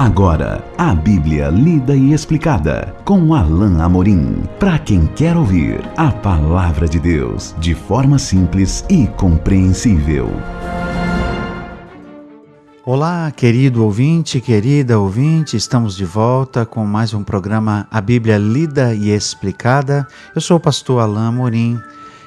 Agora, a Bíblia lida e explicada com Alain Amorim. Para quem quer ouvir a Palavra de Deus de forma simples e compreensível. Olá, querido ouvinte, querida ouvinte, estamos de volta com mais um programa A Bíblia Lida e Explicada. Eu sou o pastor Alain Amorim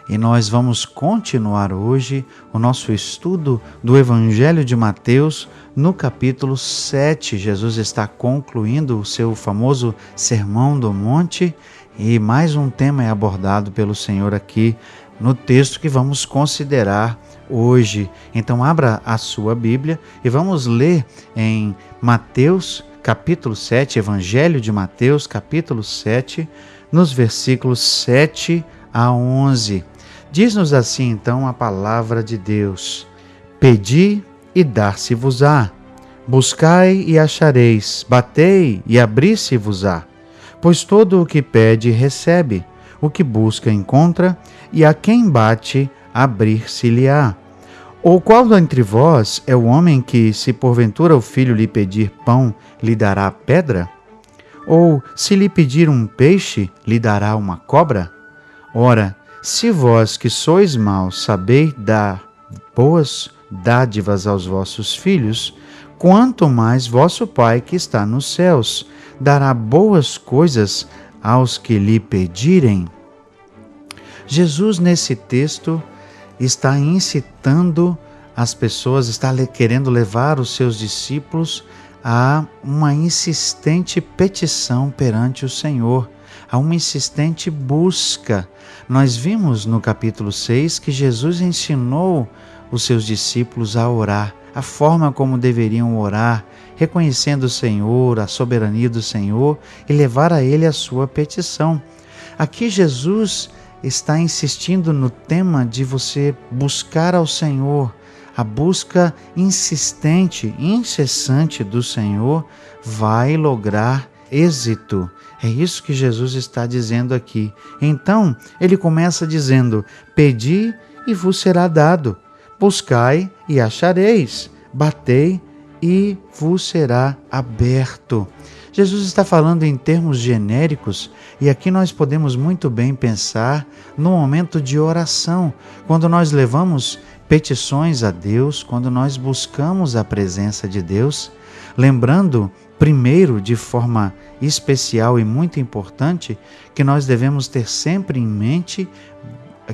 e nós vamos continuar hoje o nosso estudo do Evangelho de Mateus no capítulo 7. Jesus está concluindo o seu famoso Sermão do Monte e mais um tema é abordado pelo Senhor aqui no texto que vamos considerar hoje. Então abra a sua Bíblia e vamos ler em Mateus capítulo 7, Evangelho de Mateus capítulo 7, nos versículos 7 a 11. Diz-nos assim então a palavra de Deus: Pedi e dar-se-vos-á, buscai e achareis, batei e abrir-se-vos-á. Pois todo o que pede recebe, o que busca encontra, e a quem bate abrir-se-lhe-á. Ou qual dentre vós é o homem que, se porventura o filho lhe pedir pão, lhe dará pedra? Ou, se lhe pedir um peixe, lhe dará uma cobra? Ora, se vós que sois maus sabeis dar boas dádivas aos vossos filhos, quanto mais vosso Pai que está nos céus dará boas coisas aos que lhe pedirem. Jesus, nesse texto, está incitando as pessoas, está querendo levar os seus discípulos a uma insistente petição perante o Senhor, a uma insistente busca. Nós vimos no capítulo 6 que Jesus ensinou os seus discípulos a orar, a forma como deveriam orar, reconhecendo o Senhor, a soberania do Senhor e levar a Ele a sua petição. Aqui Jesus está insistindo no tema de você buscar ao Senhor. A busca insistente, incessante do Senhor vai lograr êxito. É isso que Jesus está dizendo aqui. Então, ele começa dizendo: Pedi e vos será dado, buscai e achareis, batei e vos será aberto. Jesus está falando em termos genéricos e aqui nós podemos muito bem pensar no momento de oração, quando nós levamos petições a Deus, quando nós buscamos a presença de Deus, lembrando primeiro, de forma especial e muito importante, que nós devemos ter sempre em mente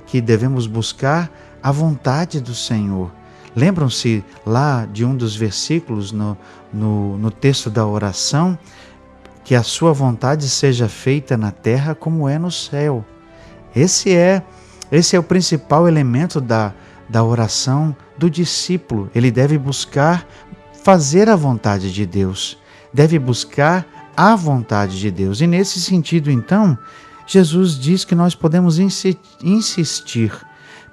que devemos buscar a vontade do Senhor. Lembram-se lá de um dos versículos no texto da oração, que a sua vontade seja feita na terra como é no céu. Esse é o principal elemento da oração do discípulo. Ele deve buscar fazer a vontade de Deus, deve buscar a vontade de Deus. E nesse sentido, então, Jesus diz que nós podemos insistir.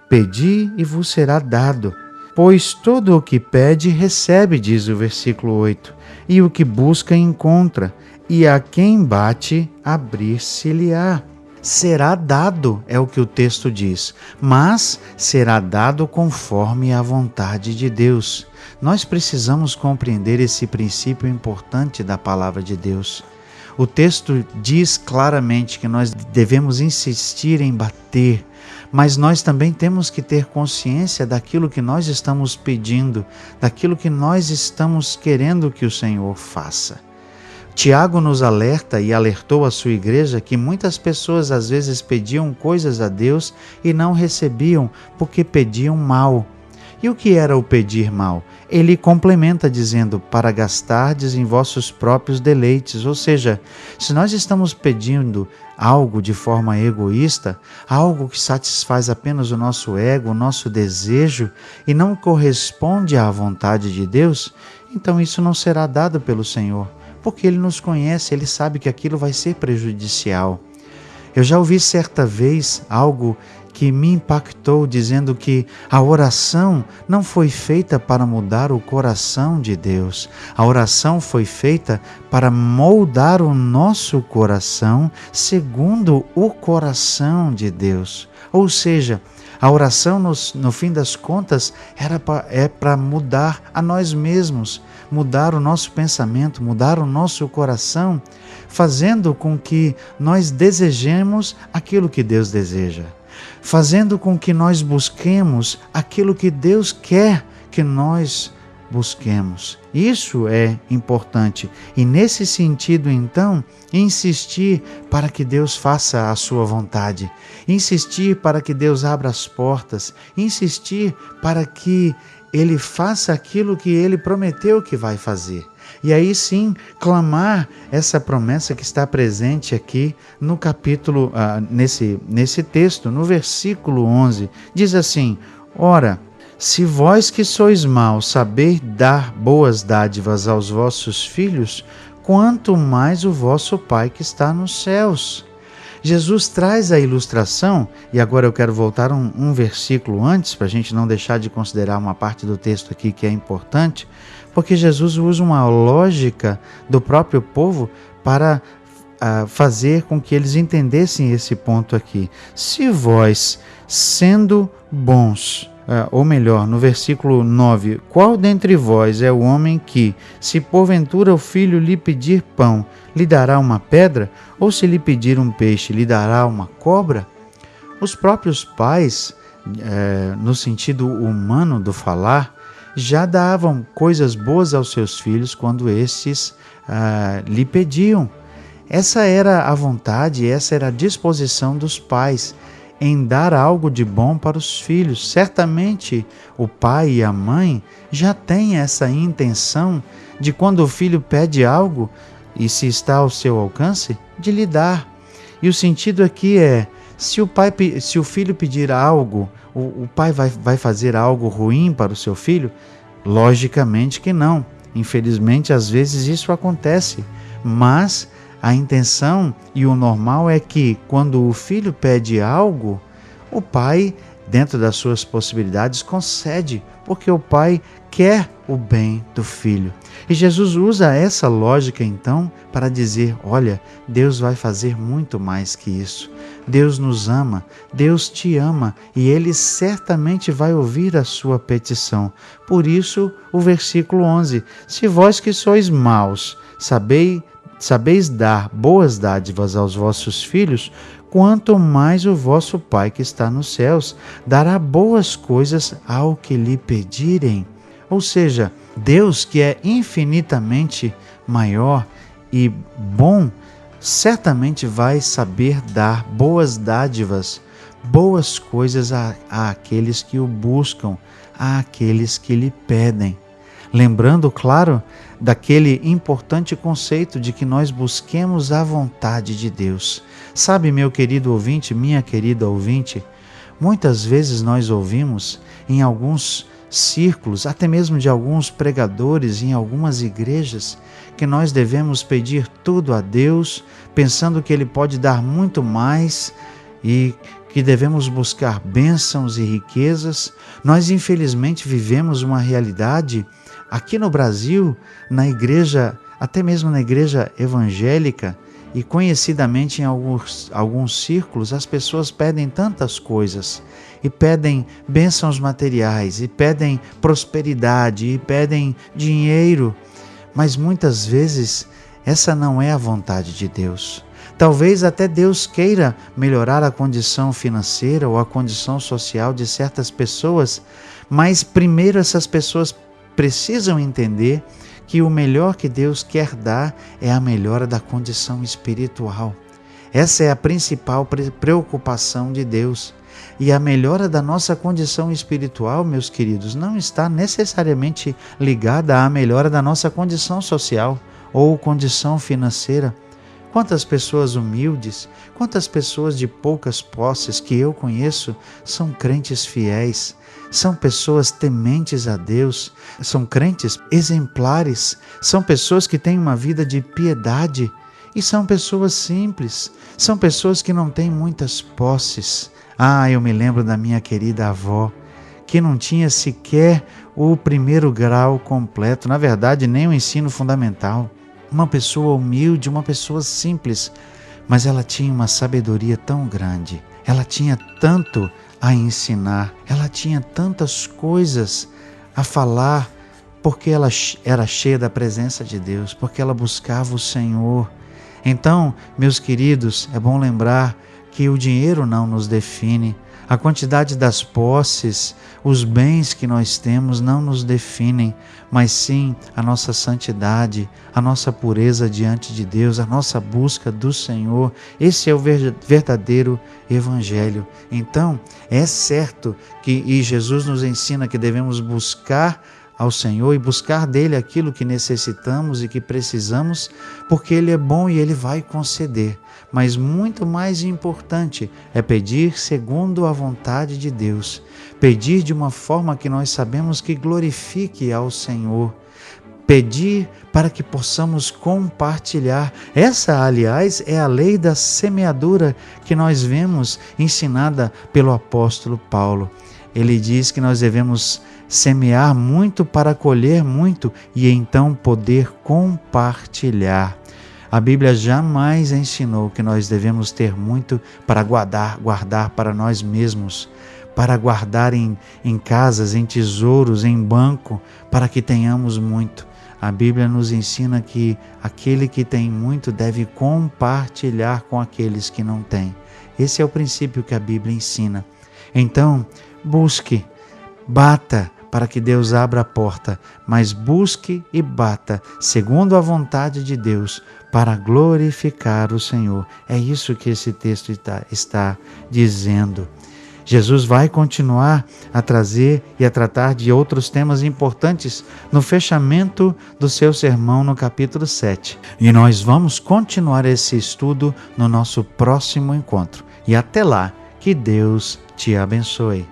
Pedi e vos será dado, pois todo o que pede recebe, diz o versículo 8, e o que busca encontra, e a quem bate abrir-se-lhe-á. Será dado, é o que o texto diz, mas será dado conforme a vontade de Deus. Nós precisamos compreender esse princípio importante da palavra de Deus. O texto diz claramente que nós devemos insistir em bater, mas nós também temos que ter consciência daquilo que nós estamos pedindo, daquilo que nós estamos querendo que o Senhor faça. Tiago nos alerta e alertou a sua igreja que muitas pessoas às vezes pediam coisas a Deus e não recebiam porque pediam mal. E o que era o pedir mal? Ele complementa dizendo: para gastardes em vossos próprios deleites. Ou seja, se nós estamos pedindo algo de forma egoísta, algo que satisfaz apenas o nosso ego, o nosso desejo e não corresponde à vontade de Deus, então isso não será dado pelo Senhor. Porque Ele nos conhece, Ele sabe que aquilo vai ser prejudicial. Eu já ouvi certa vez algo que me impactou, dizendo que a oração não foi feita para mudar o coração de Deus. A oração foi feita para moldar o nosso coração segundo o coração de Deus. Ou seja, A oração, no fim das contas, é para mudar a nós mesmos, mudar o nosso pensamento, mudar o nosso coração, fazendo com que nós desejemos aquilo que Deus deseja, fazendo com que nós busquemos aquilo que Deus quer que nós busquemos. Isso é importante. E nesse sentido, então, insistir para que Deus faça a sua vontade, insistir para que Deus abra as portas, insistir para que Ele faça aquilo que Ele prometeu que vai fazer. E aí sim, clamar essa promessa que está presente aqui no capítulo, nesse texto, no versículo 11, diz assim: ora, se vós que sois maus sabeis dar boas dádivas aos vossos filhos, quanto mais o vosso Pai que está nos céus. Jesus traz a ilustração, e agora eu quero voltar um versículo antes, para a gente não deixar de considerar uma parte do texto aqui que é importante, porque Jesus usa uma lógica do próprio povo para fazer com que eles entendessem esse ponto aqui. Se vós, sendo bons, ou melhor, no versículo 9, qual dentre vós é o homem que, se porventura o filho lhe pedir pão, lhe dará uma pedra? Ou se lhe pedir um peixe, lhe dará uma cobra? Os próprios pais, no sentido humano do falar, já davam coisas boas aos seus filhos quando estes lhe pediam. Essa era a vontade, essa era a disposição dos pais, em dar algo de bom para os filhos. Certamente o pai e a mãe já têm essa intenção de, quando o filho pede algo, e se está ao seu alcance, de lhe dar. E o sentido aqui é, se o filho pedir algo, o pai vai fazer algo ruim para o seu filho? Logicamente que não. Infelizmente, às vezes isso acontece, mas a intenção e o normal é que, quando o filho pede algo, o pai, dentro das suas possibilidades, concede, porque o pai quer o bem do filho. E Jesus usa essa lógica, então, para dizer: olha, Deus vai fazer muito mais que isso. Deus nos ama, Deus te ama, e Ele certamente vai ouvir a sua petição. Por isso, o versículo 11, se vós que sois maus, sabeis dar boas dádivas aos vossos filhos, quanto mais o vosso Pai que está nos céus dará boas coisas ao que lhe pedirem. Ou seja, Deus, que é infinitamente maior e bom, certamente vai saber dar boas dádivas, boas coisas àqueles que o buscam, àqueles que lhe pedem. Lembrando, claro, daquele importante conceito de que nós busquemos a vontade de Deus. Sabe, meu querido ouvinte, minha querida ouvinte, muitas vezes nós ouvimos em alguns círculos, até mesmo de alguns pregadores em algumas igrejas, que nós devemos pedir tudo a Deus, pensando que Ele pode dar muito mais e que devemos buscar bênçãos e riquezas. Nós, infelizmente, vivemos uma realidade aqui no Brasil, na igreja, até mesmo na igreja evangélica, e conhecidamente em alguns círculos, as pessoas pedem tantas coisas, e pedem bênçãos materiais, e pedem prosperidade, e pedem dinheiro, mas muitas vezes essa não é a vontade de Deus. Talvez até Deus queira melhorar a condição financeira ou a condição social de certas pessoas, mas primeiro essas pessoas precisam entender que o melhor que Deus quer dar é a melhora da condição espiritual. Essa é a principal preocupação de Deus. E a melhora da nossa condição espiritual, meus queridos, não está necessariamente ligada à melhora da nossa condição social ou condição financeira. Quantas pessoas humildes, quantas pessoas de poucas posses que eu conheço são crentes fiéis, são pessoas tementes a Deus, são crentes exemplares, são pessoas que têm uma vida de piedade e são pessoas simples, são pessoas que não têm muitas posses. Eu me lembro da minha querida avó, que não tinha sequer o primeiro grau completo, na verdade nem o ensino fundamental. Uma pessoa humilde, uma pessoa simples, mas ela tinha uma sabedoria tão grande, ela tinha tanto a ensinar, ela tinha tantas coisas a falar, porque ela era cheia da presença de Deus, porque ela buscava o Senhor. Então, meus queridos, é bom lembrar que o dinheiro não nos define, a quantidade das posses, os bens que nós temos não nos definem, mas sim a nossa santidade, a nossa pureza diante de Deus, a nossa busca do Senhor. Esse é o verdadeiro Evangelho. Então, é certo que Jesus nos ensina que devemos buscar ao Senhor e buscar dele aquilo que necessitamos e que precisamos, porque ele é bom e ele vai conceder. Mas muito mais importante é pedir segundo a vontade de Deus, pedir de uma forma que nós sabemos que glorifique ao Senhor, pedir para que possamos compartilhar. Essa, aliás, é a lei da semeadura que nós vemos ensinada pelo apóstolo Paulo. Ele diz que nós devemos semear muito para colher muito e então poder compartilhar. A Bíblia jamais ensinou que nós devemos ter muito para guardar para nós mesmos, para guardar em casas, em tesouros, em banco, para que tenhamos muito. A Bíblia nos ensina que aquele que tem muito deve compartilhar com aqueles que não têm. Esse é o princípio que a Bíblia ensina. Então, busque, bata, para que Deus abra a porta, mas busque e bata, segundo a vontade de Deus, para glorificar o Senhor. É isso que esse texto está dizendo. Jesus vai continuar a trazer e a tratar de outros temas importantes no fechamento do seu sermão no capítulo 7. E nós vamos continuar esse estudo no nosso próximo encontro. E até lá, que Deus te abençoe.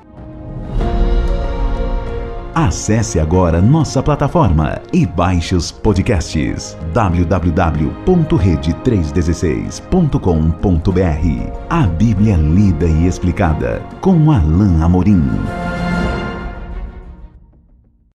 Acesse agora nossa plataforma e baixe os podcasts www.rede316.com.br. A Bíblia lida e explicada com Alain Amorim.